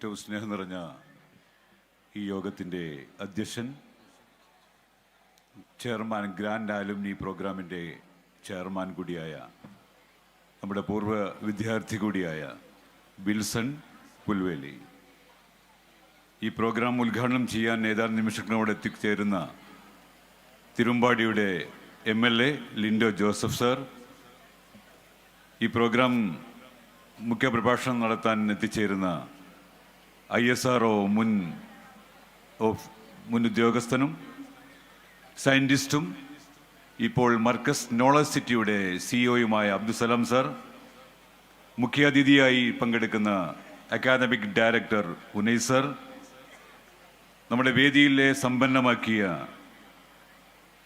ഏറ്റവും സ്നേഹം നിറഞ്ഞ ഈ യോഗത്തിൻ്റെ അധ്യക്ഷൻ, ചെയർമാൻ, ഗ്രാൻഡ് ആലുമിനി പ്രോഗ്രാമിൻ്റെ ചെയർമാൻ കൂടിയായ നമ്മുടെ പൂർവ്വ വിദ്യാർത്ഥി കൂടിയായ വിൽസൺ പുൽവേലി, ഈ പ്രോഗ്രാം ഉദ്ഘാടനം ചെയ്യാൻ ഏതാനും നിമിഷങ്ങളോടെ എത്തിച്ചേരുന്ന തിരുവമ്പാടിയുടെ MLA ലിൻഡോ ജോസഫ് സർ, ഈ പ്രോഗ്രാം മുഖ്യപ്രഭാഷണം നടത്താൻ എത്തിച്ചേരുന്ന ISRO മുൻ ഉദ്യോഗസ്ഥനും സയൻറ്റിസ്റ്റും ഇപ്പോൾ മർക്കസ് നോളജ് സിറ്റിയുടെ CEO-യുമായ അബ്ദുസലാം സർ, മുഖ്യാതിഥിയായി പങ്കെടുക്കുന്ന അക്കാദമിക് ഡയറക്ടർ ഉനൈസ് സർ, നമ്മുടെ വേദിയിലെ സമ്പന്നമാക്കിയ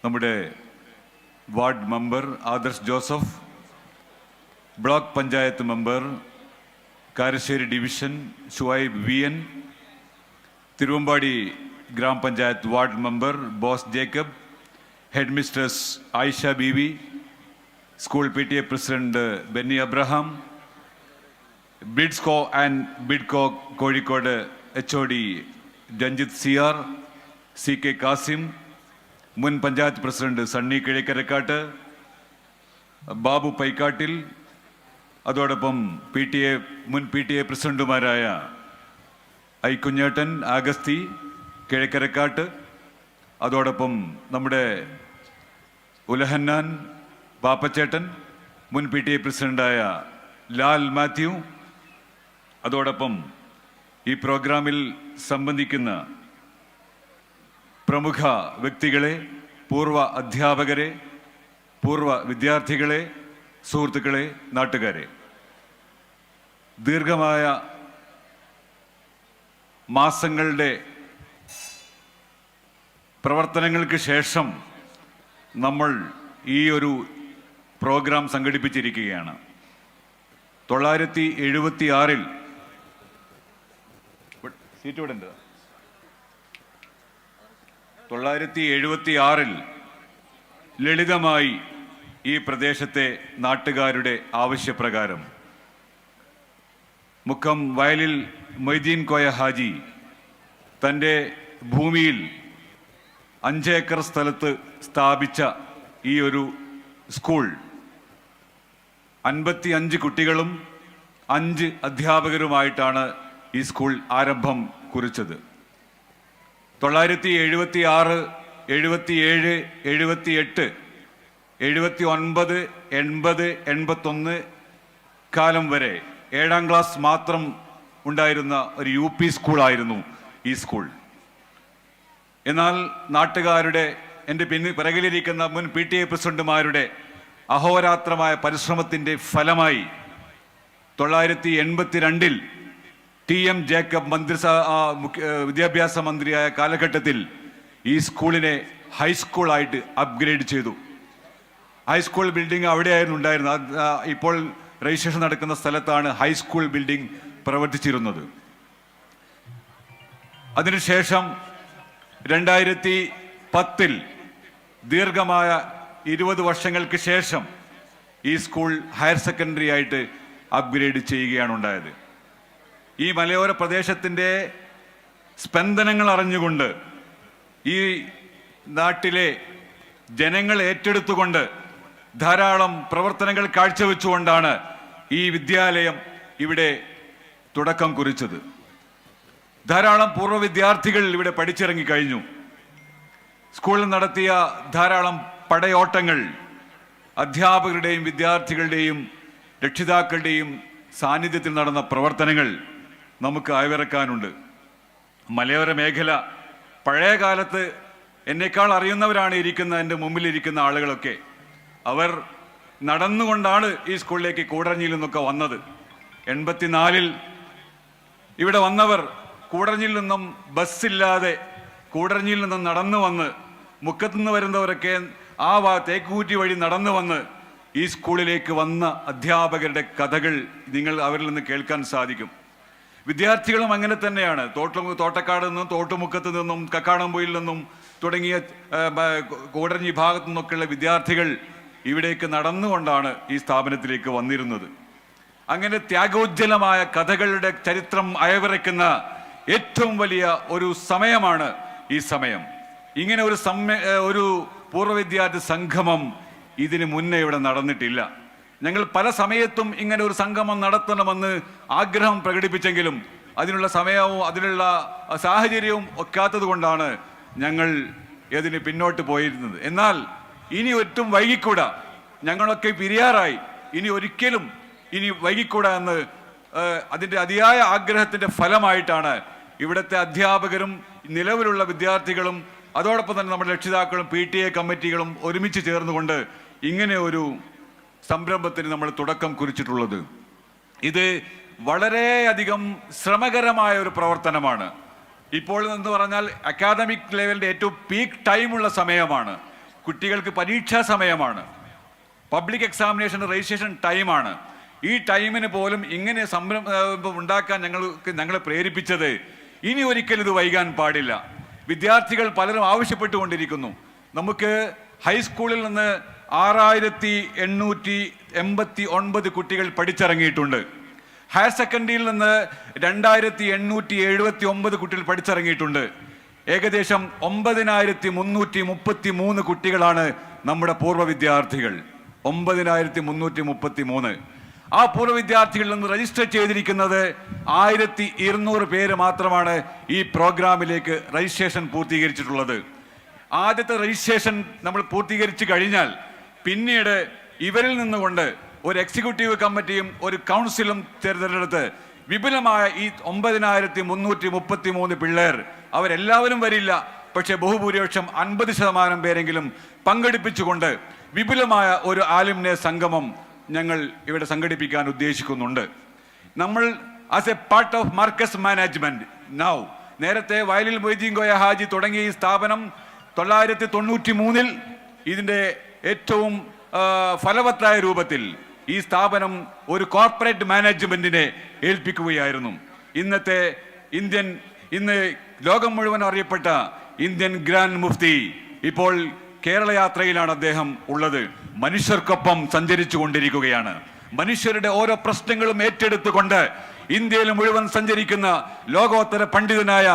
നമ്മുടെ ward member Adarsh Joseph, block panchayat member Karassery division Shuaib VN, Thiruvambady ഗ്രാമപഞ്ചായത്ത് ward member Bose Jacob, head mistress Ayisha Beevi, school PTA president Benny Abraham, BIDSCO and BIDCO Kozhikode HOD Ranjith CR, CK Kasim, മുൻ പഞ്ചായത്ത് പ്രസിഡന്റ് സണ്ണി കിഴക്കരക്കാട്ട്, ബാബു പൈക്കാട്ടിൽ, അതോടൊപ്പം മുൻ PTA പ്രസിഡന്റുമാരായ കുഞ്ഞേട്ടൻ, ആഗസ്തി കിഴക്കരക്കാട്ട്, അതോടൊപ്പം നമ്മുടെ ഉലഹന്നാൻ പാപ്പച്ചേട്ടൻ, മുൻ PTA പ്രസിഡന്റായ ലാൽ മാത്യു, അതോടൊപ്പം ഈ പ്രോഗ്രാമിൽ സംബന്ധിക്കുന്ന പ്രമുഖ വ്യക്തികളെ, പൂർവ്വ അധ്യാപകരെ, പൂർവ്വ വിദ്യാർത്ഥികളെ, സുഹൃത്തുക്കളെ, നാട്ടുകാരെ, ദീർഘമായ മാസങ്ങളുടെ പ്രവർത്തനങ്ങൾക്ക് ശേഷം നമ്മൾ ഈ ഒരു പ്രോഗ്രാം സംഘടിപ്പിച്ചിരിക്കുകയാണ്. 976-ൽ സീറ്റ് ഇവിടെ ഉണ്ട്. 976-ൽ ലളിതമായി ഈ പ്രദേശത്തെ നാട്ടുകാരുടെ ആവശ്യപ്രകാരം മുക്കം വയലിൽ മൊയ്തീൻ കോയ ഹാജി തൻ്റെ ഭൂമിയിൽ 5 ഏക്കർ സ്ഥലത്ത് സ്ഥാപിച്ച ഈ ഒരു സ്കൂൾ 55 കുട്ടികളും 5 അധ്യാപകരുമായിട്ടാണ് ഈ സ്കൂൾ ആരംഭം കുറിച്ചത്. 976, 77, 78, 79, 80, 81 കാലം വരെ 7ാം ക്ലാസ് മാത്രം ഉണ്ടായിരുന്ന ഒരു UP സ്കൂളായിരുന്നു ഈ സ്കൂൾ. എന്നാൽ നാട്ടുകാരുടെ, എൻ്റെ പിറകിലിരിക്കുന്ന മുൻ PTA പ്രസിഡന്റുമാരുടെ അഹോരാത്രമായ പരിശ്രമത്തിൻ്റെ ഫലമായി 982-ൽ TM ജേക്കബ് വിദ്യാഭ്യാസ മന്ത്രിയായ കാലഘട്ടത്തിൽ ഈ സ്കൂളിനെ ഹൈസ്കൂളായിട്ട് അപ്ഗ്രേഡ് ചെയ്തു. ഹൈസ്കൂൾ ബിൽഡിംഗ് അവിടെയായിരുന്നു ഉണ്ടായിരുന്നത്. ഇപ്പോൾ രജിസ്ട്രേഷൻ നടക്കുന്ന സ്ഥലത്താണ് ഹൈസ്കൂൾ ബിൽഡിംഗ് പ്രവർത്തിച്ചിരുന്നത്. അതിനുശേഷം 2010-ൽ ദീർഘമായ 20 വർഷങ്ങൾക്ക് ശേഷം ഈ സ്കൂൾ ഹയർ സെക്കൻഡറി ആയിട്ട് അപ്ഗ്രേഡ് ചെയ്യുകയാണ് ഉണ്ടായത്. ഈ മലയോര പ്രദേശത്തിൻ്റെ സ്പന്ദനങ്ങൾ അറിഞ്ഞുകൊണ്ട്, ഈ നാട്ടിലെ ജനങ്ങൾ ഏറ്റെടുത്തുകൊണ്ട് ധാരാളം പ്രവർത്തനങ്ങൾ കാഴ്ചവെച്ചുകൊണ്ടാണ് ഈ വിദ്യാലയം ഇവിടെ തുടക്കം കുറിച്ചത്. ധാരാളം പൂർവ്വ വിദ്യാർത്ഥികൾ ഇവിടെ പഠിച്ചിറങ്ങിക്കഴിഞ്ഞു. സ്കൂളിൽ നടത്തിയ ധാരാളം പടയോട്ടങ്ങൾ, അധ്യാപകരുടെയും വിദ്യാർത്ഥികളുടെയും രക്ഷിതാക്കളുടെയും സാന്നിധ്യത്തിൽ നടന്ന പ്രവർത്തനങ്ങൾ നമുക്ക് അയവിറക്കാനുണ്ട്. മലയോര മേഖല പഴയ കാലത്ത് എന്നേക്കാൾ അറിയുന്നവരാണ് എൻ്റെ മുമ്പിലിരിക്കുന്ന ആളുകളൊക്കെ. അവർ നടന്നുകൊണ്ടാണ് ഈ സ്കൂളിലേക്ക് കൂടരഞ്ഞിയിൽ നിന്നൊക്കെ വന്നത്. 84-ൽ ഇവിടെ വന്നവർ കൂടരഞ്ഞിയിൽ നിന്നും ബസ്സില്ലാതെ കൂടരഞ്ഞിയിൽ നിന്നും നടന്നു വന്ന്, മുക്കത്തുനിന്ന് വരുന്നവരൊക്കെ തേക്കുകൂറ്റി വഴി നടന്നു വന്ന് ഈ സ്കൂളിലേക്ക് വന്ന അധ്യാപകരുടെ കഥകൾ നിങ്ങൾ അവരിൽ നിന്ന് കേൾക്കാൻ സാധിക്കും. വിദ്യാർത്ഥികളും അങ്ങനെ തന്നെയാണ്. തോട്ടക്കാട് നിന്നും, തോട്ടുമുക്കത്ത് നിന്നും, കക്കാടംപൊയിൽ നിന്നും തുടങ്ങിയ കൂടരഞ്ഞി ഭാഗത്തു നിന്നൊക്കെയുള്ള വിദ്യാർത്ഥികൾ ഇവിടേക്ക് നടന്നുകൊണ്ടാണ് ഈ സ്ഥാപനത്തിലേക്ക് വന്നിരുന്നത്. അങ്ങനെ ത്യാഗോജ്ജലമായ കഥകളുടെ ചരിത്രം അയവിറക്കുന്ന ഏറ്റവും വലിയ ഒരു സമയമാണ് ഈ സമയം. ഇങ്ങനെ ഒരു പൂർവ്വ വിദ്യാർത്ഥി സംഗമം ഇതിന് മുന്നേ ഇവിടെ നടന്നിട്ടില്ല. ഞങ്ങൾ പല സമയത്തും ഇങ്ങനെ ഒരു സംഗമം നടത്തണമെന്ന് ആഗ്രഹം പ്രകടിപ്പിച്ചെങ്കിലും അതിനുള്ള സമയവും അതിനുള്ള സാഹചര്യവും ഒക്കാത്തത് കൊണ്ടാണ് ഞങ്ങൾ ഇതിന് പിന്നോട്ട് പോയിരുന്നത്. എന്നാൽ ഇനി ഒട്ടും വൈകിക്കൂടാ, ഞങ്ങളൊക്കെ പിരിയാറായി, ഇനി ഒരിക്കലും ഇനി വൈകിക്കൂടാ എന്ന് അതിൻ്റെ അതിയായ ആഗ്രഹത്തിൻ്റെ ഫലമായിട്ടാണ് ഇവിടുത്തെ അധ്യാപകരും നിലവിലുള്ള വിദ്യാർത്ഥികളും അതോടൊപ്പം തന്നെ നമ്മുടെ രക്ഷിതാക്കളും PTA കമ്മിറ്റികളും ഒരുമിച്ച് ചേർന്നുകൊണ്ട് ഇങ്ങനെ ഒരു സംരംഭത്തിന് നമ്മൾ തുടക്കം കുറിച്ചിട്ടുള്ളത്. ഇത് വളരെയധികം ശ്രമകരമായ ഒരു പ്രവർത്തനമാണ്. ഇപ്പോൾ എന്ന് പറഞ്ഞാൽ അക്കാദമിക് ലെവലിൻ്റെ ഏറ്റവും പീക്ക് ടൈമുള്ള സമയമാണ്. കുട്ടികൾക്ക് പരീക്ഷാ സമയമാണ്, പബ്ലിക് എക്സാമിനേഷൻ രജിസ്ട്രേഷൻ ടൈമാണ്. ഈ ടൈമിന് പോലും ഇങ്ങനെ സംരംഭം ഉണ്ടാക്കാൻ ഞങ്ങളെ പ്രേരിപ്പിച്ചത് ഇനി ഒരിക്കലും ഇത് വൈകാൻ പാടില്ല. വിദ്യാർത്ഥികൾ പലരും ആവശ്യപ്പെട്ടുകൊണ്ടിരിക്കുന്നു. നമുക്ക് ഹൈസ്കൂളിൽ നിന്ന് 6889 കുട്ടികൾ പഠിച്ചിറങ്ങിയിട്ടുണ്ട്. ഹയർ സെക്കൻഡറിയിൽ നിന്ന് 2879 കുട്ടികൾ പഠിച്ചിറങ്ങിയിട്ടുണ്ട്. ഏകദേശം 9333 കുട്ടികളാണ് നമ്മുടെ പൂർവ്വ വിദ്യാർത്ഥികൾ. 9333. ആ പൂർവ്വ വിദ്യാർത്ഥികളിൽ നിന്ന് രജിസ്റ്റർ ചെയ്തിരിക്കുന്നത് 1200 പേര് മാത്രമാണ് ഈ പ്രോഗ്രാമിലേക്ക് രജിസ്ട്രേഷൻ പൂർത്തീകരിച്ചിട്ടുള്ളത്. ആദ്യത്തെ രജിസ്ട്രേഷൻ നമ്മൾ പൂർത്തീകരിച്ചു കഴിഞ്ഞാൽ പിന്നീട് ഇവരിൽ നിന്നുകൊണ്ട് ഒരു എക്സിക്യൂട്ടീവ് കമ്മിറ്റിയും ഒരു കൗൺസിലും തിരഞ്ഞെടുത്ത് വിപുലമായ ഈ 9333 പിള്ളേർ, അവരെല്ലാവരും വരില്ല, പക്ഷേ ബഹുഭൂരിപക്ഷം 50% പേരെങ്കിലും പങ്കെടുപ്പിച്ചുകൊണ്ട് വിപുലമായ ഒരു ആലുമിനി സംഗമം ഞങ്ങൾ ഇവിടെ സംഘടിപ്പിക്കാൻ ഉദ്ദേശിക്കുന്നുണ്ട്. നമ്മൾ as a part of Markaz management now, നേരത്തെ വയലിൽ മൊയ്തീൻ കോയ ഹാജി തുടങ്ങിയ ഈ സ്ഥാപനം 993 ഇതിൻ്റെ ഏറ്റവും ഫലവത്തായ രൂപത്തിൽ ഈ സ്ഥാപനം ഒരു കോർപ്പറേറ്റ് മാനേജ്മെന്റിനെ ഏൽപ്പിക്കുകയായിരുന്നു. ഇന്ന് ലോകം മുഴുവൻ അറിയപ്പെട്ട ഇന്ത്യൻ ഗ്രാൻഡ് മുഫ്തി ഇപ്പോൾ കേരള യാത്രയിലാണ് അദ്ദേഹം ഉള്ളത്. മനുഷ്യർക്കൊപ്പം സഞ്ചരിച്ചു കൊണ്ടിരിക്കുകയാണ്. മനുഷ്യരുടെ ഓരോ പ്രശ്നങ്ങളും ഏറ്റെടുത്തുകൊണ്ട് ഇന്ത്യയിൽ മുഴുവൻ സഞ്ചരിക്കുന്ന ലോകോത്തര പണ്ഡിതനായ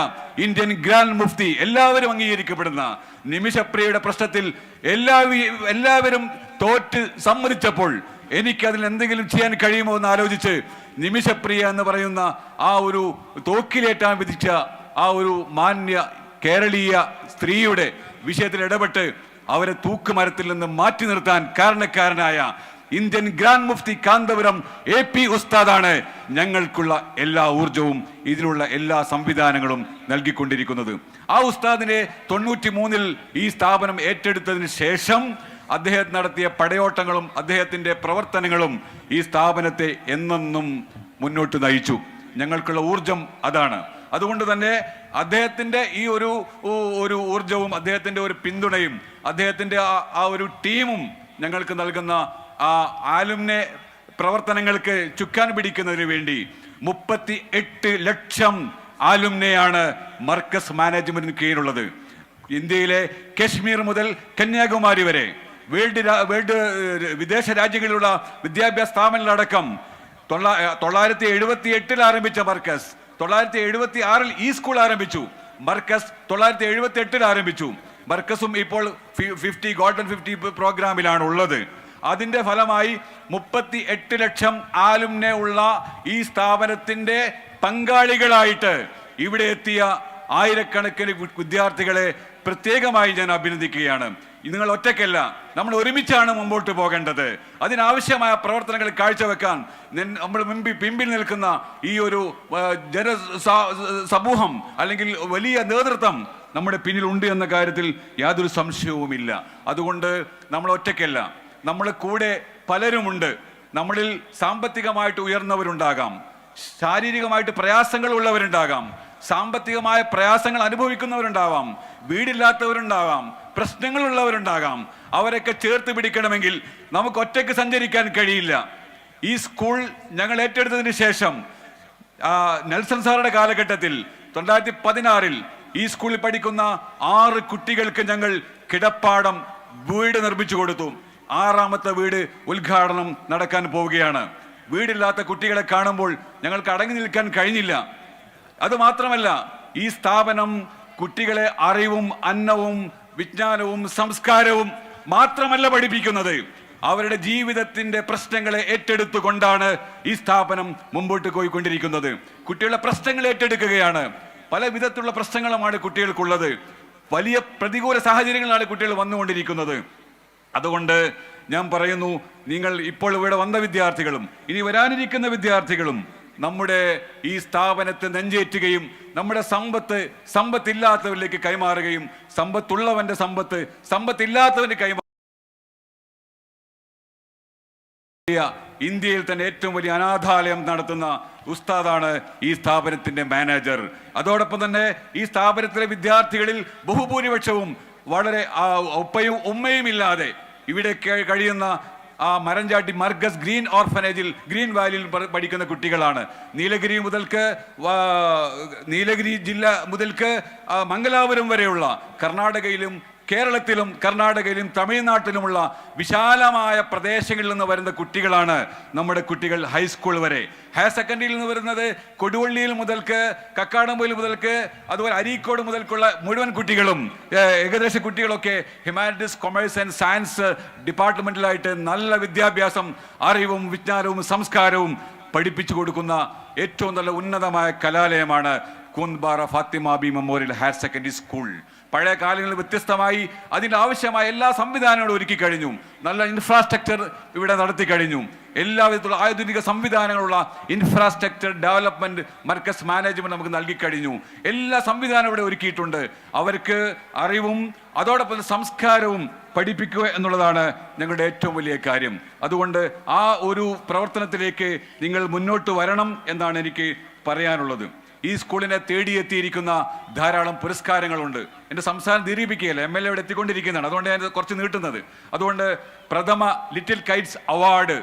ഇന്ത്യൻ ഗ്രാൻഡ് മുഫ്തി, എല്ലാവരും അംഗീകരിക്കപ്പെടുന്ന നിമിഷപ്രിയയുടെ പ്രശ്നത്തിൽ എല്ലാവരും തോറ്റ് സമ്മതിച്ചപ്പോൾ എനിക്കതിൽ എന്തെങ്കിലും ചെയ്യാൻ കഴിയുമോ എന്ന് ആലോചിച്ച് നിമിഷപ്രിയ എന്ന് പറയുന്ന ആ ഒരു തോക്കിലേറ്റാൻ വിധിച്ച ആ ഒരു മാന്യ കേരളീയ സ്ത്രീയുടെ വിഷയത്തിൽ ഇടപെട്ട് അവരെ തൂക്കുമരത്തിൽ നിന്ന് മാറ്റി നിർത്താൻ കാരണക്കാരനായ Indian grand Mufti Kanthapuram AP ഉസ്താദാണ് ഞങ്ങൾക്കുള്ള എല്ലാ ഊർജവും ഇതിലുള്ള എല്ലാ സംവിധാനങ്ങളും നൽകിക്കൊണ്ടിരിക്കുന്നത്. ആ ഉസ്താദിനെ 93 ഈ സ്ഥാപനം ഏറ്റെടുത്തതിന് ശേഷം അദ്ദേഹം നടത്തിയ പടയോട്ടങ്ങളും അദ്ദേഹത്തിൻ്റെ പ്രവർത്തനങ്ങളും ഈ സ്ഥാപനത്തെ എന്നെന്നും മുന്നോട്ട് നയിച്ചു. ഞങ്ങൾക്കുള്ള ഊർജം അതാണ്. അതുകൊണ്ട് തന്നെ അദ്ദേഹത്തിൻ്റെ ഈ ഒരു ഊർജവും അദ്ദേഹത്തിൻ്റെ ഒരു പിന്തുണയും അദ്ദേഹത്തിൻ്റെ ആ ഒരു ടീമും ഞങ്ങൾക്ക് നൽകുന്ന ആ ആലുമിനി പ്രവർത്തനങ്ങൾക്ക് ചുക്കാൻ പിടിക്കുന്നതിന് വേണ്ടി 38 ലക്ഷം ആലുമിനിയാണ് മർക്കസ് മാനേജ്മെന്റിന് കീഴിലുള്ളത്. ഇന്ത്യയിലെ കശ്മീർ മുതൽ കന്യാകുമാരി വരെ വേൾഡ് വിദേശ രാജ്യങ്ങളിലുള്ള വിദ്യാഭ്യാസ സ്ഥാപനങ്ങളടക്കം 978 ആരംഭിച്ച മർക്കസ് 976 ഈ സ്കൂൾ ആരംഭിച്ചു. മർക്കസ് 978 ആരംഭിച്ചു. മർക്കസും ഇപ്പോൾ 50 ഗോൾഡൻ 50 പ്രോഗ്രാമിലാണ് ഉള്ളത്. അതിൻ്റെ ഫലമായി 38 ലക്ഷം ആലുമിനി ഉള്ള ഈ സ്ഥാപനത്തിൻ്റെ പങ്കാളികളായിട്ട് ഇവിടെ എത്തിയ ആയിരക്കണക്കിന് വിദ്യാർത്ഥികളെ പ്രത്യേകമായി ഞാൻ അഭിനന്ദിക്കുകയാണ്. നിങ്ങൾ ഒറ്റയ്ക്കല്ല, നമ്മൾ ഒരുമിച്ചാണ് മുമ്പോട്ട് പോകേണ്ടത്. അതിനാവശ്യമായ പ്രവർത്തനങ്ങൾ കാഴ്ചവെക്കാൻ നമ്മൾ പിമ്പിൽ നിൽക്കുന്ന ഈ ഒരു സമൂഹം അല്ലെങ്കിൽ വലിയ നേതൃത്വം നമ്മുടെ പിന്നിലുണ്ട് എന്ന കാര്യത്തിൽ യാതൊരു സംശയവുമില്ല. അതുകൊണ്ട് നമ്മൾ ഒറ്റയ്ക്കല്ല, നമ്മൾ കൂടെ പലരുമുണ്ട്. നമ്മളിൽ സാമ്പത്തികമായിട്ട് ഉയർന്നവരുണ്ടാകാം, ശാരീരികമായിട്ട് പ്രയാസങ്ങൾ ഉള്ളവരുണ്ടാകാം, സാമ്പത്തികമായ പ്രയാസങ്ങൾ അനുഭവിക്കുന്നവരുണ്ടാവാം, വീടില്ലാത്തവരുണ്ടാവാം, പ്രശ്നങ്ങളുള്ളവരുണ്ടാകാം. അവരൊക്കെ ചേർത്ത് പിടിക്കണമെങ്കിൽ നമുക്ക് ഒറ്റയ്ക്ക് സഞ്ചരിക്കാൻ കഴിയില്ല. ഈ സ്കൂൾ ഞങ്ങൾ ഏറ്റെടുത്തതിന് ശേഷം നെൽസൺ സാറുടെ കാലഘട്ടത്തിൽ 2016 ഈ സ്കൂളിൽ പഠിക്കുന്ന 6 കുട്ടികൾക്ക് ഞങ്ങൾ കിടപ്പാടം വീട് നിർമ്മിച്ചു കൊടുത്തു. 6ാമത്തെ വീട് ഉദ്ഘാടനം നടക്കാൻ പോവുകയാണ്. വീടില്ലാത്ത കുട്ടികളെ കാണുമ്പോൾ ഞങ്ങൾക്ക് അടങ്ങി നിൽക്കാൻ കഴിഞ്ഞില്ല. അതുമാത്രമല്ല, ഈ സ്ഥാപനം കുട്ടികളെ അറിവും അന്നവും വിജ്ഞാനവും സംസ്കാരവും മാത്രമല്ല പഠിപ്പിക്കുന്നത്, അവരുടെ ജീവിതത്തിന്റെ പ്രശ്നങ്ങളെ ഏറ്റെടുത്തുകൊണ്ടാണ് ഈ സ്ഥാപനം മുമ്പോട്ട് പോയിക്കൊണ്ടിരിക്കുന്നത്. കുട്ടികളുടെ പ്രശ്നങ്ങൾ ഏറ്റെടുക്കുകയാണ്. പല വിധത്തിലുള്ള പ്രശ്നങ്ങളുമാണ് കുട്ടികൾക്കുള്ളത്. വലിയ പ്രതികൂല സാഹചര്യങ്ങളാണ് കുട്ടികൾ വന്നുകൊണ്ടിരിക്കുന്നത്. അതുകൊണ്ട് ഞാൻ പറയുന്നു, നിങ്ങൾ ഇപ്പോൾ ഇവിടെ വന്ന വിദ്യാർത്ഥികളും ഇനി വരാനിരിക്കുന്ന വിദ്യാർത്ഥികളും നമ്മുടെ ഈ സ്ഥാപനത്തെ നെഞ്ചേറ്റുകയും നമ്മുടെ സമ്പത്തില്ലാത്തവരിലേക്ക് കൈമാറുകയും സമ്പത്തുള്ളവന്റെ സമ്പത്തില്ലാത്തവന് കൈമാറുക. ഇന്ത്യയിൽ തന്നെ ഏറ്റവും വലിയ അനാഥാലയം നടത്തുന്ന ഉസ്താദാണ് ഈ സ്ഥാപനത്തിന്റെ മാനേജർ. അതോടൊപ്പം തന്നെ ഈ സ്ഥാപനത്തിലെ വിദ്യാർത്ഥികളിൽ ബഹുഭൂരിപക്ഷവും വളരെ ഉപ്പയും ഉമ്മയും ഇല്ലാതെ ഇവിടെ കഴിയുന്ന മരഞ്ചാട്ടി മർഗസ് ഗ്രീൻ ഓർഫനേജിൽ ഗ്രീൻ വാലിയിൽ പഠിക്കുന്ന കുട്ടികളാണ്. നീലഗിരി ജില്ല മുതൽക്ക് മംഗലാപുരം വരെയുള്ള കേരളത്തിലും തമിഴ്നാട്ടിലുമുള്ള വിശാലമായ പ്രദേശങ്ങളിൽ നിന്ന് വരുന്ന കുട്ടികളാണ് നമ്മുടെ കുട്ടികൾ. ഹൈസ്കൂൾ വരെ, ഹയർ സെക്കൻഡറിയിൽ നിന്ന് വരുന്നത് കൊടുവള്ളിയിൽ മുതൽക്ക് കക്കാടംപൊയിൽ മുതൽക്ക് അതുപോലെ അരീക്കോട് മുതൽക്കുള്ള മുഴുവൻ കുട്ടികളും ഏകദേശ കുട്ടികളൊക്കെ ഹ്യൂമാനിറ്റീസ്, കൊമേഴ്സ് ആൻഡ് സയൻസ് ഡിപ്പാർട്ട്മെന്റിലായിട്ട് നല്ല വിദ്യാഭ്യാസം, അറിവും വിജ്ഞാനവും സംസ്കാരവും പഠിപ്പിച്ചു കൊടുക്കുന്ന ഏറ്റവും നല്ല ഉന്നതമായ കലാലയമാണ് Koonthpara Fathima Bi memorial higher secondary school. പഴയ കാലങ്ങളിൽ വ്യത്യസ്തമായി അതിന് ആവശ്യമായ എല്ലാ സംവിധാനങ്ങളും ഒരുക്കി കഴിഞ്ഞു. നല്ല ഇൻഫ്രാസ്ട്രക്ചർ ഇവിടെ നടത്തി കഴിഞ്ഞു. എല്ലാവിധത്തിലുള്ള ആധുനിക സംവിധാനങ്ങളുള്ള ഇൻഫ്രാസ്ട്രക്ചർ ഡെവലപ്മെന്റ് മർക്കസ് മാനേജ്മെന്റ് നമുക്ക് നൽകിക്കഴിഞ്ഞു. എല്ലാ സംവിധാനവും ഇവിടെ ഒരുക്കിയിട്ടുണ്ട്. അവർക്ക് അറിവും അതോടൊപ്പം സംസ്കാരവും പഠിപ്പിക്കുക എന്നുള്ളതാണ് ഞങ്ങളുടെ ഏറ്റവും വലിയ കാര്യം. അതുകൊണ്ട് ആ ഒരു പ്രവർത്തനത്തിലേക്ക് നിങ്ങൾ മുന്നോട്ട് വരണം എന്നാണ് എനിക്ക് പറയാനുള്ളത്. ഈ സ്കൂളിനെ തേടിയെത്തിയിരിക്കുന്ന ധാരാളം പുരസ്കാരങ്ങളുണ്ട്. എൻ്റെ സംസാരം ദീർഘിപ്പിക്കുകയല്ല, MLA ഇവിടെ എത്തിക്കൊണ്ടിരിക്കുന്നതാണ്, അതുകൊണ്ട് ഞാൻ കുറച്ച് നീട്ടുന്നത്. അതുകൊണ്ട് പ്രഥമ ലിറ്റിൽ കൈറ്റ്സ് അവാർഡ്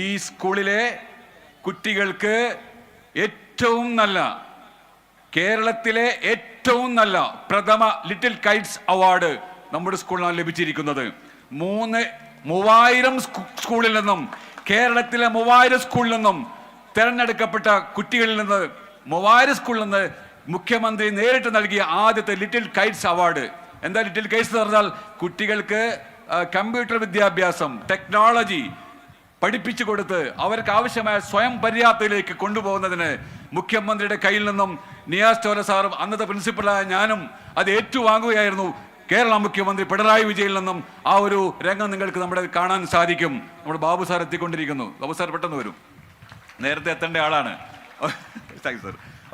ഈ സ്കൂളിലെ കുട്ടികൾക്ക് ഏറ്റവും നല്ല, കേരളത്തിലെ ഏറ്റവും നല്ല പ്രഥമ ലിറ്റിൽ കൈറ്റ്സ് അവാർഡ് നമ്മുടെ സ്കൂളിനാണ് ലഭിച്ചിരിക്കുന്നത്. 3000 സ്കൂളിൽ നിന്നും, കേരളത്തിലെ 3000 സ്കൂളിൽ നിന്നും തിരഞ്ഞെടുക്കപ്പെട്ട കുട്ടികളിൽ നിന്ന് 3000 സ്കൂളിൽ നിന്ന് മുഖ്യമന്ത്രി നേരിട്ട് നൽകിയ ആദ്യത്തെ ലിറ്റിൽ കൈറ്റ്സ് അവാർഡ്. എന്താ ലിറ്റിൽ കൈറ്റ്സ് എന്ന് പറഞ്ഞാൽ? കുട്ടികൾക്ക് കമ്പ്യൂട്ടർ വിദ്യാഭ്യാസം, ടെക്നോളജി പഠിപ്പിച്ചു കൊടുത്ത് അവർക്ക് ആവശ്യമായ സ്വയം പര്യാപ്തതയിലേക്ക് കൊണ്ടുപോകുന്നതിന് മുഖ്യമന്ത്രിയുടെ കയ്യിൽ നിന്നും നിയാസ് ചോല സാറും അന്നത്തെ പ്രിൻസിപ്പലായ ഞാനും അത് ഏറ്റുവാങ്ങുകയായിരുന്നു. കേരള മുഖ്യമന്ത്രി പിണറായി വിജയനിൽ നിന്നും ആ ഒരു രംഗം നിങ്ങൾക്ക് നമ്മുടെ കാണാൻ സാധിക്കും. നമ്മുടെ ബാബു സാർ എത്തിക്കൊണ്ടിരിക്കുന്നു. ബാബു സാർ പെട്ടെന്ന് വരും, നേരത്തെ എത്തേണ്ട ആളാണ്.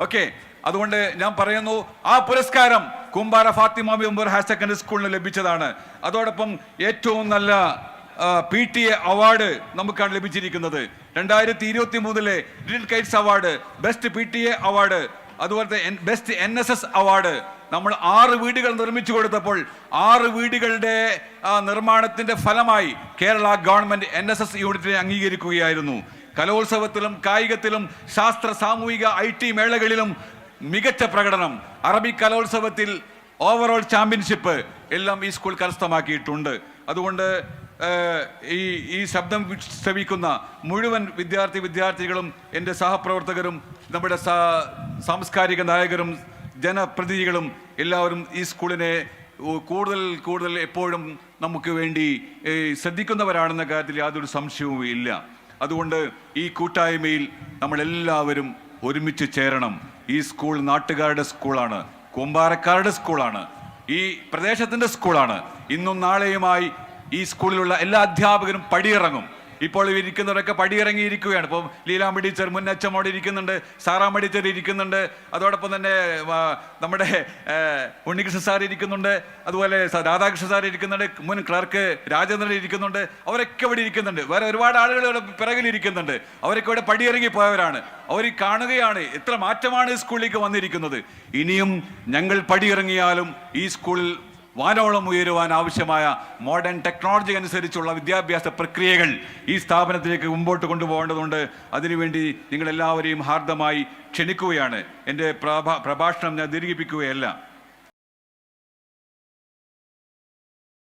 ഓക്കെ, അതുകൊണ്ട് ഞാൻ പറയുന്നു, ആ പുരസ്കാരം Koombara Fathima memorial higher secondary സ്കൂളിന് ലഭിച്ചതാണ്. അതോടൊപ്പം ഏറ്റവും നല്ല PTA അവാർഡ് നമുക്കാണ് ലഭിച്ചിരിക്കുന്നത്. 2023 little Kites award, best PTA award, അതുപോലത്തെ ബെസ്റ്റ് NSS അവാർഡ്. നമ്മൾ 6 വീടുകൾ നിർമ്മിച്ചു കൊടുത്തപ്പോൾ 6 വീടുകളുടെ നിർമ്മാണത്തിന്റെ ഫലമായി കേരള ഗവൺമെന്റ് NSS യൂണിറ്റിനെ അംഗീകരിക്കുകയായിരുന്നു. കലോത്സവത്തിലും കായികത്തിലും ശാസ്ത്ര സാമൂഹിക IT മേളകളിലും മികച്ച പ്രകടനം, അറബിക് കലോത്സവത്തിൽ ഓവറോൾ ചാമ്പ്യൻഷിപ്പ് എല്ലാം ഈ സ്കൂൾ കരസ്ഥമാക്കിയിട്ടുണ്ട്. അതുകൊണ്ട് ഈ ശബ്ദം ശ്രവിക്കുന്ന മുഴുവൻ വിദ്യാർത്ഥികളും എൻ്റെ സഹപ്രവർത്തകരും നമ്മുടെ സാംസ്കാരിക നായകരും ജനപ്രതിനിധികളും എല്ലാവരും ഈ സ്കൂളിനെ കൂടുതൽ എപ്പോഴും നമുക്ക് വേണ്ടി ശ്രദ്ധിക്കുന്നവരാണെന്ന കാര്യത്തിൽ യാതൊരു സംശയവും ഇല്ല. അതുകൊണ്ട് ഈ കൂട്ടായ്മയിൽ നമ്മളെല്ലാവരും ഒരുമിച്ച് ചേരണം. ഈ സ്കൂൾ നാട്ടുകാരുടെ സ്കൂളാണ്, കൂമ്പാറക്കാരുടെ സ്കൂളാണ്, ഈ പ്രദേശത്തിൻ്റെ സ്കൂളാണ്. ഇന്നും നാളെയുമായി ഈ സ്കൂളിലുള്ള എല്ലാ അധ്യാപകരും പടിയിറങ്ങും. ഇപ്പോൾ ഇരിക്കുന്നവരൊക്കെ പടിയിറങ്ങിയിരിക്കുകയാണ്. ഇപ്പം ലീലാമ്മ ടീച്ചർ മുൻ HM അവിടെ ഇരിക്കുന്നുണ്ട്, സാറാമ്മ ടീച്ചർ ഇരിക്കുന്നുണ്ട്, അതോടൊപ്പം തന്നെ നമ്മുടെ ഉണ്ണികൃഷ്ണ സാർ ഇരിക്കുന്നുണ്ട്, അതുപോലെ രാധാകൃഷ്ണ സാർ ഇരിക്കുന്നുണ്ട്, മുൻ ക്ലർക്ക് രാജേന്ദ്രൻ ഇരിക്കുന്നുണ്ട്. അവരൊക്കെ ഇവിടെ ഇരിക്കുന്നുണ്ട്. വേറെ ഒരുപാട് ആളുകൾ ഇവിടെ പിറകിലിരിക്കുന്നുണ്ട്. അവരൊക്കെ ഇവിടെ പടിയിറങ്ങി പോയവരാണ്. അവർ കാണുകയാണ് എത്ര മാറ്റമാണ് ഈ സ്കൂളിലേക്ക് വന്നിരിക്കുന്നത്. ഇനിയും ഞങ്ങൾ പടിയിറങ്ങിയാലും ഈ സ്കൂളിൽ വാനോളം ഉയരുവാൻ ആവശ്യമായ മോഡേൺ ടെക്നോളജി അനുസരിച്ചുള്ള വിദ്യാഭ്യാസ പ്രക്രിയകൾ ഈ സ്ഥാപനത്തിലേക്ക് മുമ്പോട്ട് കൊണ്ടുപോകേണ്ടതുണ്ട്. അതിനുവേണ്ടി നിങ്ങളെല്ലാവരെയും ഹാർദമായി ക്ഷണിക്കുകയാണ്. എൻ്റെ പ്രഭാഷണം ഞാൻ ദീർഘിപ്പിക്കുകയല്ല.